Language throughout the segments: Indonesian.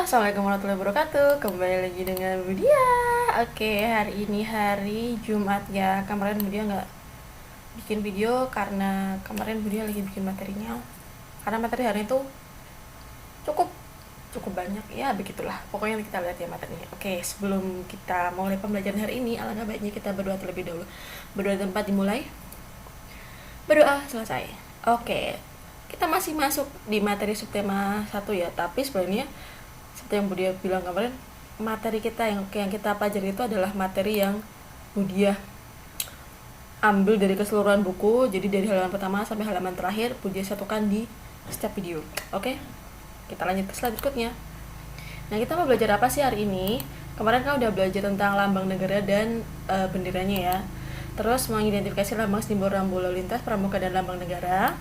Assalamualaikum warahmatullahi wabarakatuh. Kembali lagi dengan Budia. Oke, hari ini hari Jumat ya. Kemarin Budia nggak bikin video karena kemarin Budia lagi bikin materinya. Karena materi hari itu cukup cukup banyak ya, begitulah. Pokoknya kita lihat ya materinya. Oke, sebelum kita mulai pembelajaran hari ini, alangkah baiknya kita berdoa terlebih dahulu. Berdoa di tempat dimulai. Berdoa selesai. Oke, kita masih masuk di materi subtema 1 ya, tapi sebenarnya seperti yang Budia bilang kemarin, materi kita yang kita pelajari itu adalah materi yang Budia ambil dari keseluruhan buku. Jadi dari halaman pertama sampai halaman terakhir Budia satukan di setiap video. Oke, kita lanjut ke slide berikutnya. Nah, kita mau belajar apa sih hari ini? Kemarin kan udah belajar tentang lambang negara dan benderanya ya. Terus mengidentifikasi lambang, simbol, rambu lalu lintas, pramuka, dan lambang negara.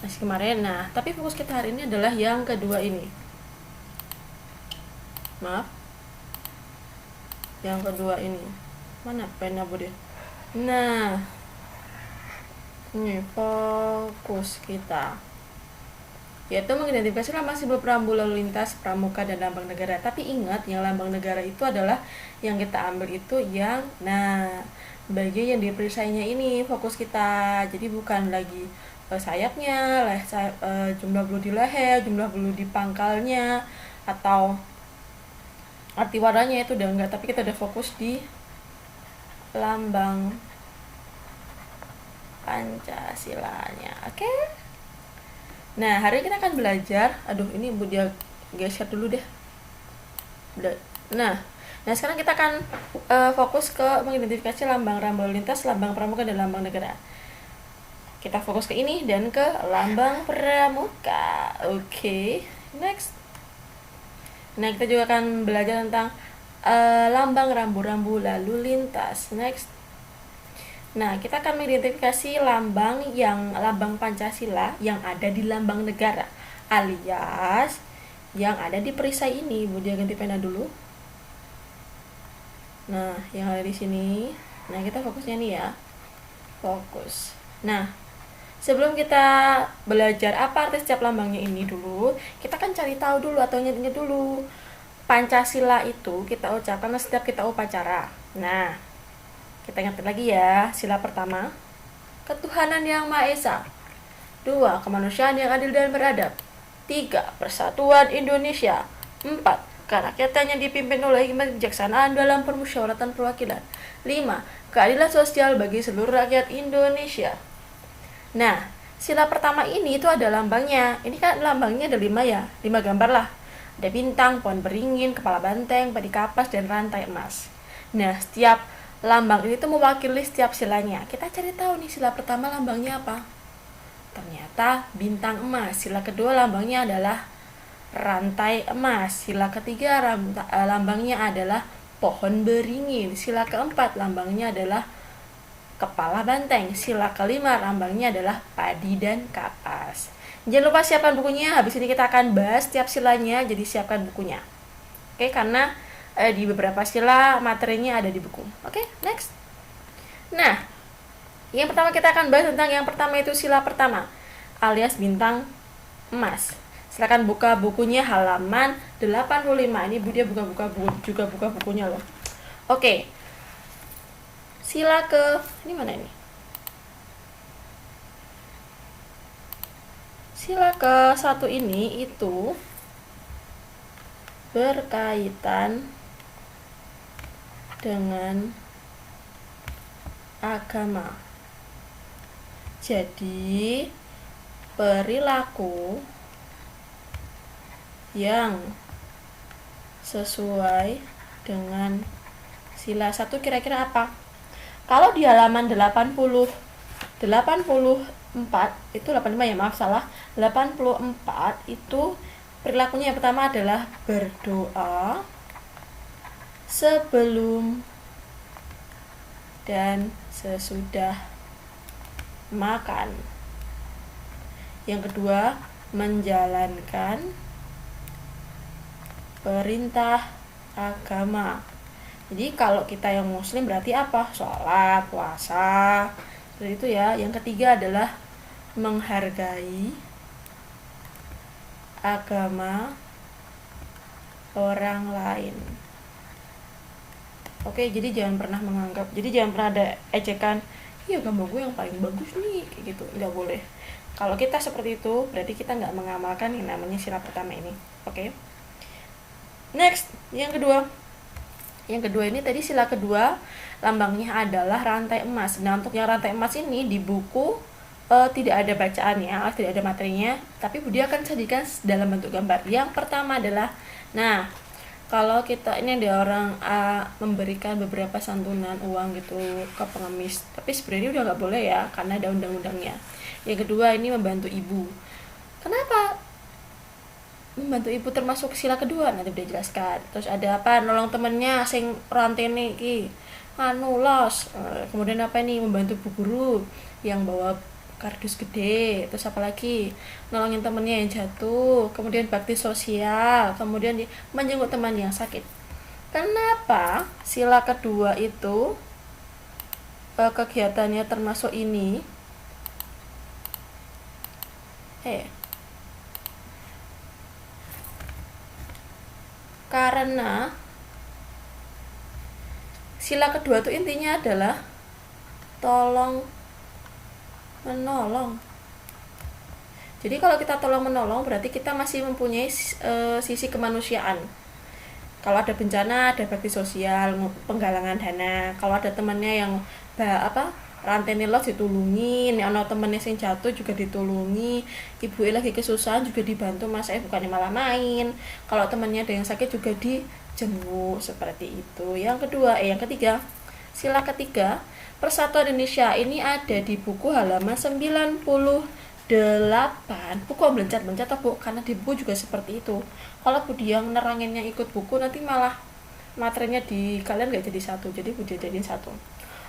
Masih kemarin. Nah, tapi fokus kita hari ini adalah yang kedua ini. Maaf. Yang kedua ini. Mana pena Bude? Nah, ini fokus kita. Yaitu mengidentifikasi lambang, simbol, rambu lalu lintas, pramuka, dan lambang negara. Tapi ingat, yang lambang negara itu adalah yang kita ambil itu yang, bagian yang diperisainya ini fokus kita. Jadi bukan lagi sayapnya, jumlah bulu di leher, jumlah bulu di pangkalnya, atau arti warnanya itu udah enggak. Tapi kita udah fokus di lambang Pancasilanya. Oke? Nah, hari ini kita akan belajar. Aduh, ini Budia geser dulu deh. Nah, sekarang kita akan fokus ke mengidentifikasi lambang, rambu lalu lintas, lambang pramuka, dan lambang negara. Kita fokus ke ini dan ke lambang pramuka. Oke, next. Nah, kita juga akan belajar tentang lambang, rambu-rambu lalu lintas. Next. Nah, kita akan mengidentifikasi lambang Pancasila yang ada di lambang negara, alias yang ada di perisai ini. Budia ganti pena dulu. Nah, yang ada di sini. Nah, kita fokusnya nih ya. Fokus. Nah, sebelum kita belajar apa arti setiap lambangnya ini dulu, kita kan cari tahu dulu atau ingat-ingat dulu. Pancasila itu kita ucapkan setiap kita upacara. Nah, kita ingat lagi ya. Sila pertama, ketuhanan yang Maha Esa. 2, kemanusiaan yang adil dan beradab. 3, persatuan Indonesia. 4, kerakyatan yang dipimpin oleh hikmat kebijaksanaan dalam permusyawaratan perwakilan. 5, keadilan sosial bagi seluruh rakyat Indonesia. Nah, sila pertama ini itu ada lambangnya. Ini kan lambangnya ada 5 ya, 5 gambar lah. Ada bintang, pohon beringin, kepala banteng, padi kapas, dan rantai emas. Nah, setiap lambang ini tuh mewakili setiap silanya. Kita cari tahu nih sila pertama lambangnya apa. Ternyata bintang emas. Sila kedua lambangnya adalah rantai emas. Sila ketiga lambangnya adalah pohon beringin. Sila keempat lambangnya adalah kepala banteng. Sila kelima lambangnya adalah padi dan kapas. Jangan lupa siapkan bukunya. Habis ini kita akan bahas setiap silanya, jadi siapkan bukunya. Oke, karena di beberapa sila materinya ada di buku. Oke, next. Nah, yang pertama kita akan bahas tentang yang pertama itu sila pertama, alias bintang emas. Silakan buka bukunya halaman 85. Ini Budia buka bukunya loh. Oke. Sila ini mana ini? Sila ke-1 ini itu berkaitan dengan agama. Jadi, perilaku yang sesuai dengan sila 1 kira-kira apa? Kalau di halaman 84 itu 85 ya, maaf salah. 84 itu perilakunya yang pertama adalah berdoa sebelum dan sesudah makan. Yang kedua, menjalankan perintah agama. Jadi kalau kita yang muslim berarti apa? Sholat, puasa, seperti itu ya. Yang ketiga adalah menghargai agama orang lain. Oke, jadi jangan pernah menganggap, jadi jangan pernah ada ejekan, iya gambar gue yang paling bagus nih, kayak gitu, nggak boleh. Kalau kita seperti itu, berarti kita nggak mengamalkan yang namanya sila pertama ini. Oke. Next, yang kedua. Yang kedua ini tadi sila kedua, lambangnya adalah rantai emas. Nah, untuk yang rantai emas ini di buku tidak ada bacaannya, tidak ada materinya, tapi dia akan sajikan dalam bentuk gambar. Yang pertama adalah, nah, kalau kita ini ada orang memberikan beberapa santunan uang gitu ke pengemis, tapi sebenarnya udah nggak boleh ya karena ada undang-undangnya. Yang kedua ini membantu ibu. Kenapa membantu ibu termasuk sila kedua? Nanti udah jelaskan. Terus ada apa, nolong temennya sing rantene iki anu los. Kemudian apa ini, membantu bu guru yang bawa kardus gede. Terus apa lagi, nolongin temennya yang jatuh. Kemudian bakti sosial, kemudian menjenguk teman yang sakit. Kenapa sila kedua itu kegiatannya termasuk ini? Karena sila kedua itu intinya adalah tolong menolong. Jadi kalau kita tolong menolong berarti kita masih mempunyai sisi kemanusiaan. Kalau ada bencana ada bakti sosial, penggalangan dana. Kalau ada temannya yang rantai los ditulungi, ono temennya yang jatuh juga ditulungi, ibu lagi kesusahan juga dibantu, mas bukannya malah main. Kalau temannya ada yang sakit juga dijenguk, seperti itu. Yang ketiga, sila ketiga, Persatuan Indonesia ini ada di buku halaman 98. Buku melencat-melencat atau bu, karena di buku juga seperti itu. Kalau budi yang neranginnya ikut buku nanti malah materinya di kalian gak jadi satu, jadi budi jadiin satu.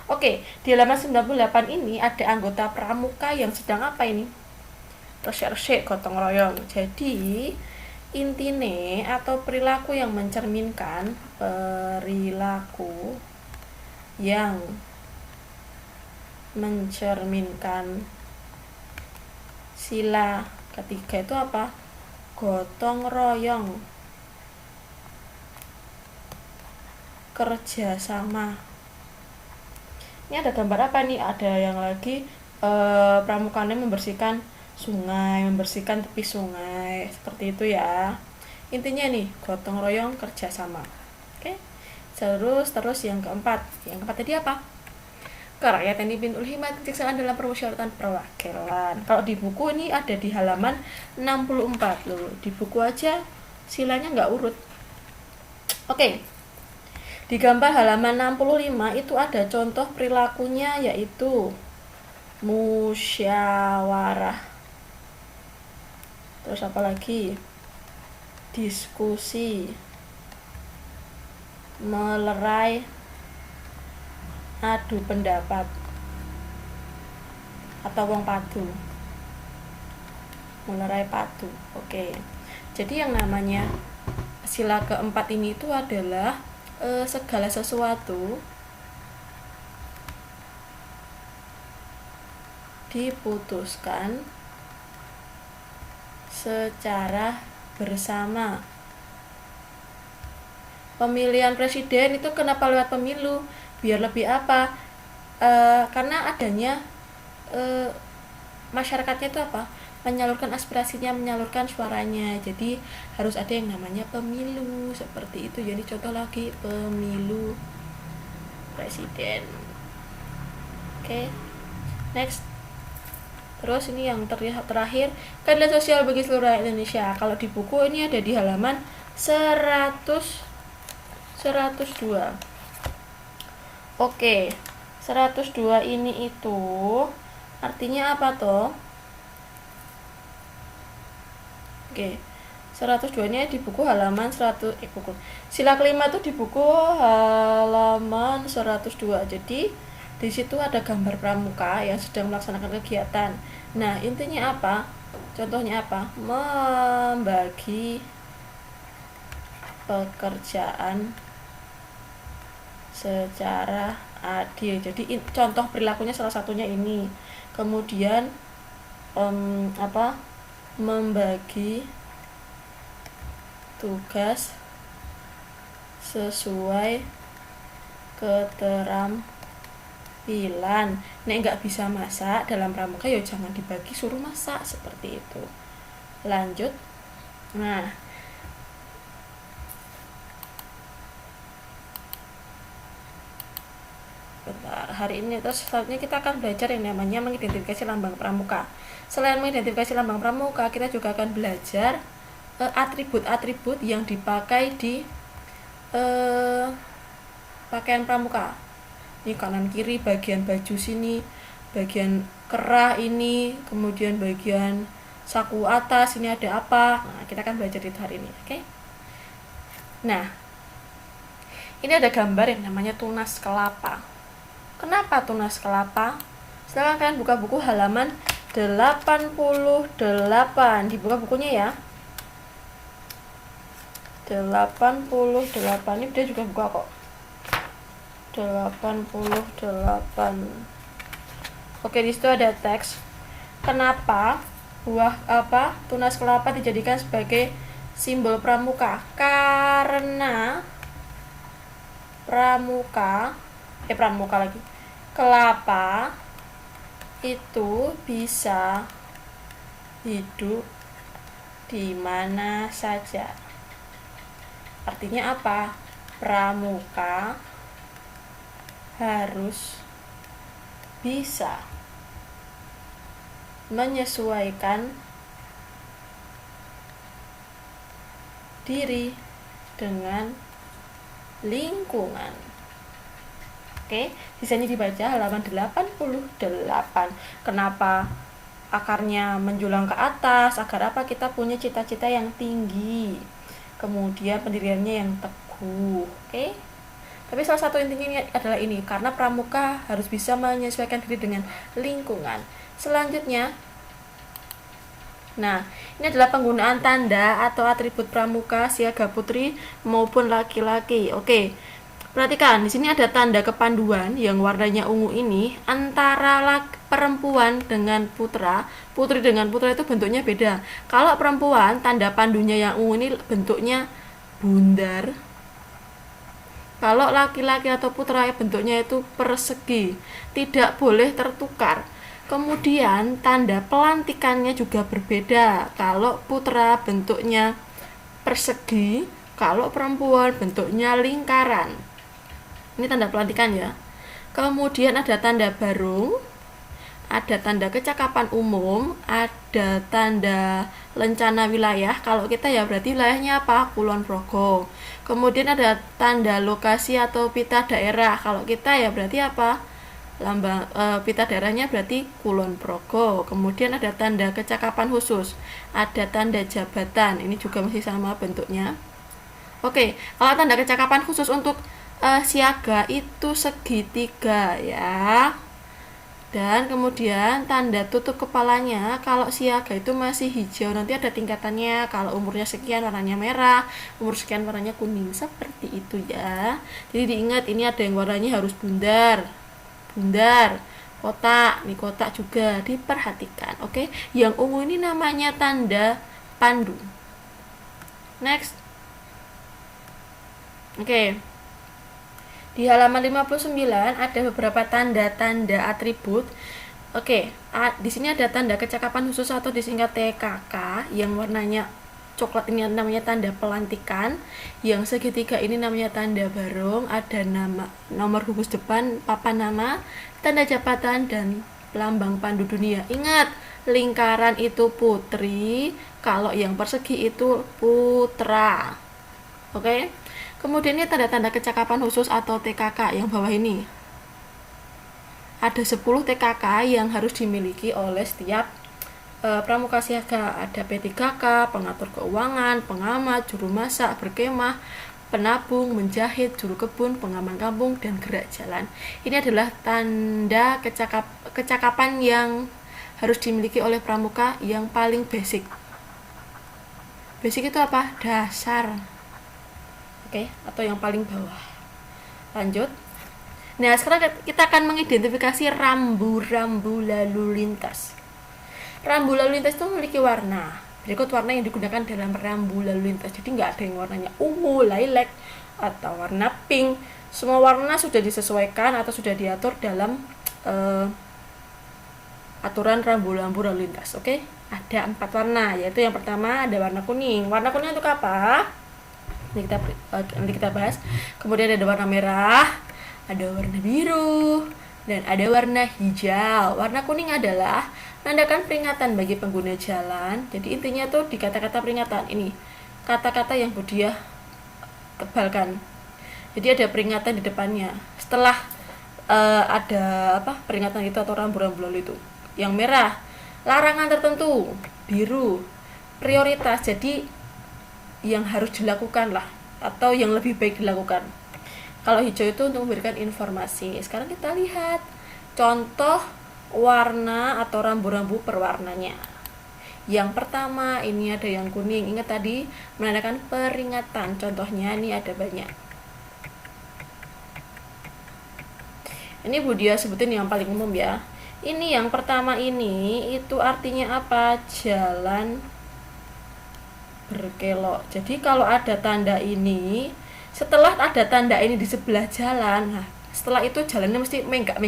Oke, di halaman 98 ini ada anggota pramuka yang sedang apa ini? Reserse gotong royong. Jadi intine atau perilaku yang mencerminkan sila ketiga itu apa? Gotong royong, kerjasama. Ini ada gambar apa nih? Ada yang lagi pramukanya membersihkan sungai, membersihkan tepi sungai, seperti itu ya. Intinya nih, gotong royong, kerjasama. Oke. Terus yang keempat tadi apa? Kerakyatan dipimpin oleh hikmat kebijaksanaan dalam permusyawaratan perwakilan. Kalau di buku ini ada di halaman 64 loh. Di buku aja silanya nggak urut. Oke. Di gambar halaman 65 itu ada contoh perilakunya, yaitu musyawarah. Terus apa lagi? Diskusi, melerai, adu pendapat, atau wong padu, melerai padu. Oke. Jadi yang namanya sila keempat ini itu adalah segala sesuatu diputuskan secara bersama. Pemilihan presiden itu kenapa lewat pemilu? Biar lebih apa? Karena adanya masyarakatnya itu apa? Menyalurkan aspirasinya, menyalurkan suaranya. Jadi harus ada yang namanya pemilu, seperti itu. Jadi contoh lagi, pemilu presiden. Oke. Next. Terus ini yang terakhir, keadilan sosial bagi seluruh rakyat Indonesia. Kalau di buku ini ada di halaman 102. Oke, 102 ini itu artinya apa toh? Oke, 102 ini di buku halaman 100 sila kelima itu di buku halaman 102. Jadi di situ ada gambar pramuka yang sedang melaksanakan kegiatan. Nah, intinya apa? Contohnya apa? Membagi pekerjaan secara adil. Jadi contoh perilakunya salah satunya ini. Kemudian membagi tugas sesuai keterampilan. Nek nggak bisa masak dalam pramuka ya jangan dibagi, suruh masak seperti itu. Lanjut. Nah, bentar, hari ini terus selanjutnya kita akan belajar yang namanya mengidentifikasi lambang pramuka. Selain mengidentifikasi lambang pramuka, kita juga akan belajar atribut-atribut yang dipakai di pakaian pramuka. Ini kanan kiri, bagian baju sini, bagian kerah ini, kemudian bagian saku atas ini ada apa. Nah, kita akan belajar itu hari ini, oke? Nah, ini ada gambar yang namanya tunas kelapa. Kenapa tunas kelapa? Silakan kalian buka buku halaman 88. Dibuka bukunya ya. 88. Ini dia juga buka kok. 88. Oke, di situ ada teks. Kenapa tunas kelapa dijadikan sebagai simbol pramuka? Karena kelapa itu bisa hidup di mana saja. Artinya apa? Pramuka harus bisa menyesuaikan diri dengan lingkungan. Oke, sisanya dibaca halaman 88. Kenapa akarnya menjulang ke atas? Agar apa? Kita punya cita-cita yang tinggi. Kemudian pendiriannya yang teguh. Oke. Tapi salah satu intinya adalah ini, karena pramuka harus bisa menyesuaikan diri dengan lingkungan. Selanjutnya, nah, ini adalah penggunaan tanda atau atribut pramuka siaga putri maupun laki-laki. Oke. Perhatikan, di sini ada tanda kepanduan yang warnanya ungu ini antara perempuan dengan putra. Putri dengan putra itu bentuknya beda. Kalau perempuan, tanda pandunya yang ungu ini bentuknya bundar. Kalau laki-laki atau putra bentuknya itu persegi, tidak boleh tertukar. Kemudian tanda pelantikannya juga berbeda. Kalau putra bentuknya persegi, kalau perempuan bentuknya lingkaran. Ini tanda pelantikan ya. Kemudian ada tanda barung, ada tanda kecakapan umum, ada tanda lencana wilayah. Kalau kita ya berarti wilayahnya apa? Kulon Progo. Kemudian ada tanda lokasi atau pita daerah. Kalau kita ya berarti apa? Lambang pita daerahnya berarti Kulon Progo. Kemudian ada tanda kecakapan khusus, ada tanda jabatan. Ini juga masih sama bentuknya. Oke, kalau tanda kecakapan khusus untuk siaga itu segitiga ya. Dan kemudian tanda tutup kepalanya kalau siaga itu masih hijau, nanti ada tingkatannya. Kalau umurnya sekian warnanya merah, umur sekian warnanya kuning, seperti itu ya. Jadi diingat, ini ada yang warnanya harus bundar, kotak, nih kotak juga diperhatikan. Oke, yang ungu ini namanya tanda pandu. Next. Oke. Di halaman 59 ada beberapa tanda-tanda atribut. Oke, di sini ada tanda kecakapan khusus atau disingkat TKK yang warnanya coklat, ini namanya tanda pelantikan. Yang segitiga ini namanya tanda barung, ada nomor gugus depan, papan nama, tanda jabatan, dan lambang pandu dunia. Ingat, lingkaran itu putri, kalau yang persegi itu putra. Oke. Kemudian ini tanda-tanda kecakapan khusus atau TKK yang bawah ini. Ada 10 TKK yang harus dimiliki oleh setiap pramuka siaga. Ada P3K, pengatur keuangan, pengamat, juru masak, berkemah, penabung, menjahit, juru kebun, pengaman kampung, dan gerak jalan. Ini adalah tanda kecakapan yang harus dimiliki oleh pramuka yang paling basic. Basic itu apa? Dasar. Oke, atau yang paling bawah. Lanjut. Nah, sekarang kita akan mengidentifikasi rambu-rambu lalu lintas. Rambu lalu lintas itu memiliki warna. berikut warna yang digunakan dalam rambu lalu lintas. Jadi nggak ada yang warnanya ungu, lilac, atau warna pink. Semua warna sudah disesuaikan atau sudah diatur dalam aturan rambu-rambu lalu lintas. Oke, ada 4 warna, yaitu yang pertama ada warna kuning. Warna kuning untuk apa? Nanti kita bahas. Kemudian ada warna merah, ada warna biru, dan ada warna hijau. Warna kuning adalah menandakan peringatan bagi pengguna jalan. Jadi intinya tuh di kata-kata peringatan ini, kata-kata yang Budiah tebalkan. Jadi ada peringatan di depannya. Setelah ada peringatan itu atau rambu-rambu lalu itu. Yang merah, larangan tertentu. Biru, prioritas. Jadi yang harus dilakukan lah, atau yang lebih baik dilakukan. Kalau hijau itu untuk memberikan informasi. Sekarang kita lihat contoh warna atau rambu-rambu per warnanya. Yang pertama ini ada yang kuning. Ingat tadi menandakan peringatan. Contohnya ini ada banyak. Ini Budiah sebutin yang paling umum ya. Ini yang pertama ini itu artinya apa? Jalan berkelok. Jadi kalau ada tanda ini, setelah ada tanda ini di sebelah jalan, nah setelah itu jalannya mesti menggak.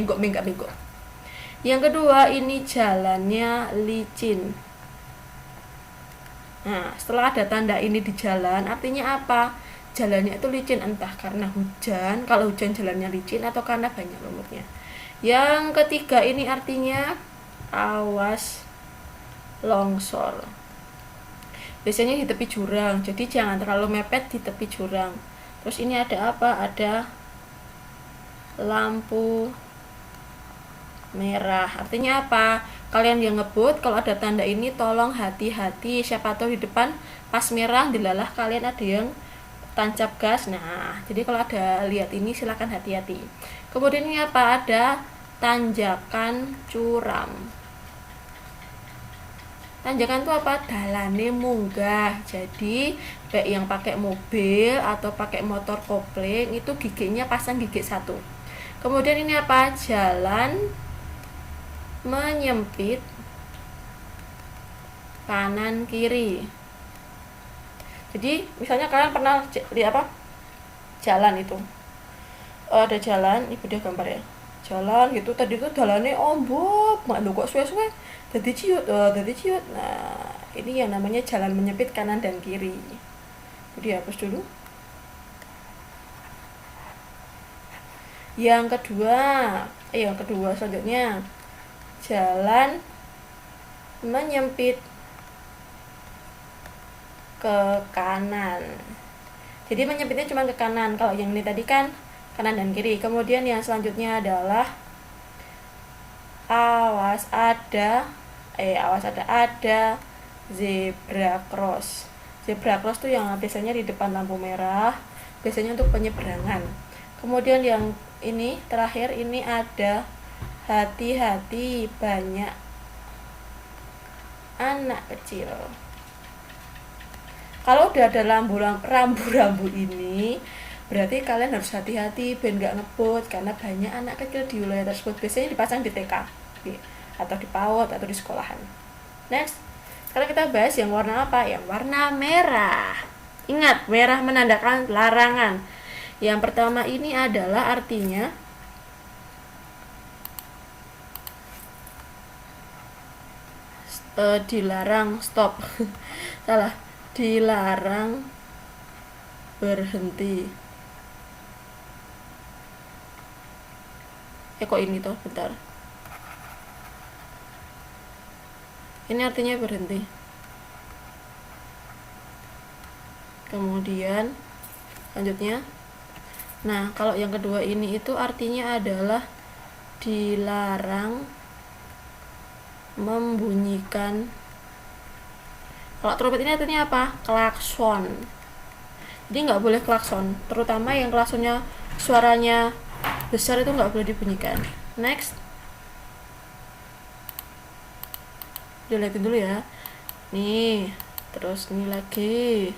Yang kedua ini jalannya licin. Nah setelah ada tanda ini di jalan, artinya apa? Jalannya itu licin, entah karena hujan, kalau hujan jalannya licin, atau karena banyak lumutnya. Yang ketiga ini artinya awas longsor. Biasanya di tepi jurang, jadi jangan terlalu mepet di tepi jurang. Terus ini ada apa? Ada lampu merah. Artinya apa? Kalian yang ngebut, kalau ada tanda ini tolong hati-hati. Siapa tahu di depan pas merah dilalah kalian ada yang tancap gas. Nah, jadi kalau ada lihat ini silakan hati-hati. Kemudian ini apa? Ada tanjakan curam. Tanjakan itu apa? Dalane munggah. Jadi baik yang pakai mobil atau pakai motor kopling itu giginya pasang gigi 1. Kemudian ini apa? Jalan menyempit kanan kiri. Jadi misalnya kalian pernah lihat jalan itu, ada jalan, ibu dia gambar ya, jalan gitu, tadi itu jalannya ombok, mak lu kok suwe-suwe jadi ciut. Nah ini yang namanya jalan menyempit kanan dan kiri. Jadi hapus dulu. Yang kedua selanjutnya jalan menyempit ke kanan. Jadi menyempitnya cuma ke kanan. Kalau yang ini tadi kan kanan dan kiri. Kemudian yang selanjutnya adalah awas ada zebra cross. Zebra cross tuh yang biasanya di depan lampu merah, biasanya untuk penyeberangan. Kemudian yang ini terakhir ini ada hati-hati banyak anak kecil. Kalau udah ada rambu-rambu ini, berarti kalian harus hati-hati biar nggak ngebut karena banyak anak kecil di wilayah tersebut. Biasanya dipasang di TK atau di PAUD atau di sekolahan. Next, sekarang kita bahas yang warna apa? Yang warna merah. Ingat, merah menandakan larangan. Yang pertama ini adalah artinya dilarang stop. Salah. Dilarang berhenti. Kok ini toh, bentar. Ini artinya berhenti. Kemudian lanjutnya. Nah, kalau yang kedua ini itu artinya adalah dilarang membunyikan. Kalau trompet ini artinya apa? Klakson. Jadi nggak boleh klakson, terutama yang klaksonnya suaranya besar itu nggak boleh dibunyikan. Next, dilihatin dulu ya. Nih, terus ini lagi.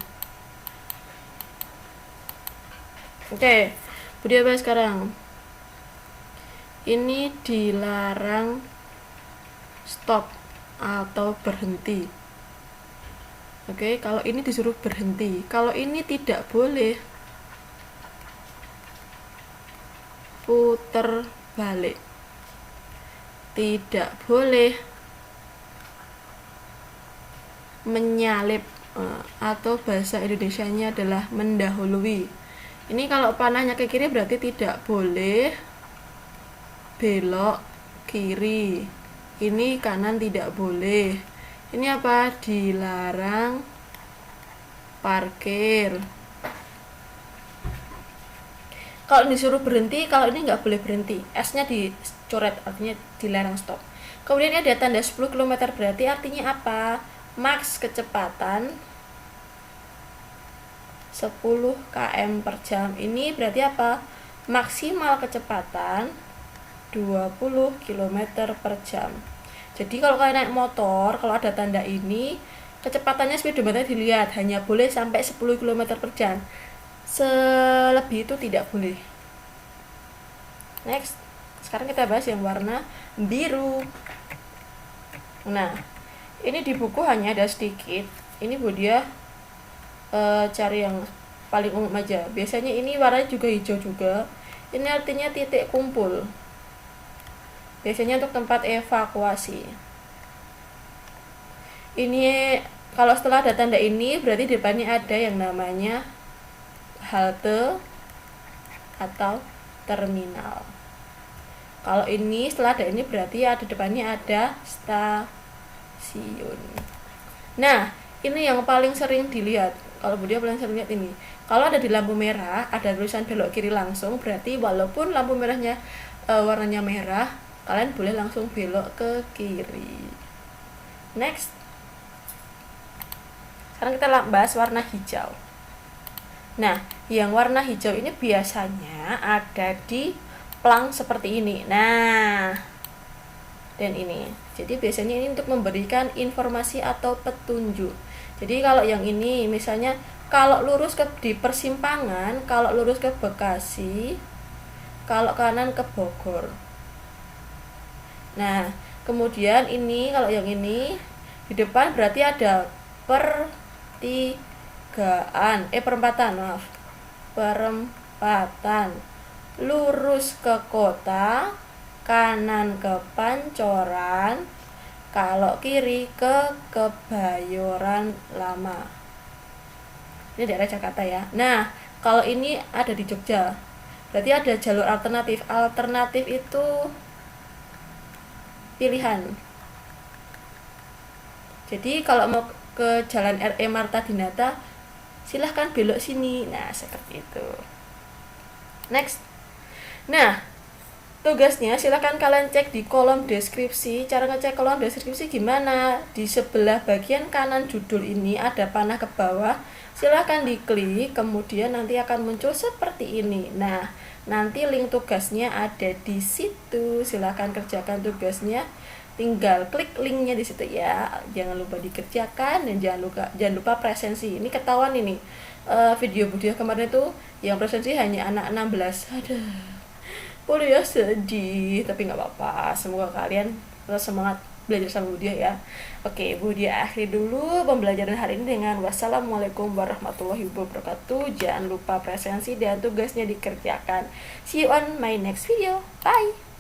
Oke, Budiah bahas sekarang. Ini dilarang stop atau berhenti. Oke, kalau ini disuruh berhenti. Kalau ini tidak boleh putar balik. Tidak boleh menyalip, atau bahasa Indonesianya adalah mendahului. Ini kalau panahnya ke kiri berarti tidak boleh belok kiri. Ini kanan tidak boleh. Ini apa? Dilarang parkir. Kalau disuruh berhenti, kalau ini nggak boleh berhenti. S-nya dicoret, artinya dilarang stop. Kemudian ada tanda 10 km berarti artinya apa? Max kecepatan 10 km per jam. Ini berarti apa? Maksimal kecepatan 20 km per jam. Jadi kalau kalian naik motor, kalau ada tanda ini, kecepatannya speedometer dilihat, hanya boleh sampai 10 km per jam. Selebih itu tidak boleh. Next, sekarang kita bahas yang warna biru. Nah, ini di buku hanya ada sedikit. Ini Bu dia cari yang paling umum aja. Biasanya ini warnanya juga hijau juga. Ini artinya titik kumpul. Biasanya untuk tempat evakuasi. Ini kalau setelah ada tanda ini berarti di depannya ada yang namanya halte atau terminal. Kalau ini setelah ada ini berarti ada depannya ada stasiun. Nah, ini yang paling sering dilihat. Kalau dia paling sering lihat ini. Kalau ada di lampu merah, ada tulisan belok kiri langsung, berarti walaupun lampu merahnya warnanya merah, kalian boleh langsung belok ke kiri. Next. Sekarang kita bahas warna hijau. Nah, yang warna hijau ini biasanya ada di plang seperti ini. Nah, dan ini. Jadi biasanya ini untuk memberikan informasi atau petunjuk. Jadi kalau yang ini misalnya kalau lurus di persimpangan, kalau lurus ke Bekasi, kalau kanan ke Bogor. Nah, kemudian ini kalau yang ini di depan berarti ada perempatan. Lurus ke kota, kanan ke Pancoran, kalau kiri ke Kebayoran Lama. Ini daerah Jakarta ya. Nah, kalau ini ada di Jogja, berarti ada jalur alternatif. Alternatif itu pilihan. Jadi kalau mau ke Jalan R.E. Marta Dinata, silahkan belok sini. Nah, seperti itu. Next. Nah, tugasnya silahkan kalian cek di kolom deskripsi. Cara ngecek kolom deskripsi gimana? Di sebelah bagian kanan judul ini ada panah ke bawah. Silahkan diklik, kemudian nanti akan muncul seperti ini. Nah, nanti link tugasnya ada di situ. Silahkan kerjakan tugasnya. Tinggal klik linknya di situ ya. Jangan lupa dikerjakan dan jangan lupa presensi. Ini ketahuan ini. Video Budia kemarin itu yang presensi hanya anak 16. Aduh. Boleh ya sedih, tapi nggak apa-apa. Semoga kalian terus semangat belajar sama Budia ya. Oke, Budia akhiri dulu pembelajaran hari ini dengan wassalamualaikum warahmatullahi wabarakatuh. Jangan lupa presensi dan tugasnya dikerjakan. See you on my next video. Bye.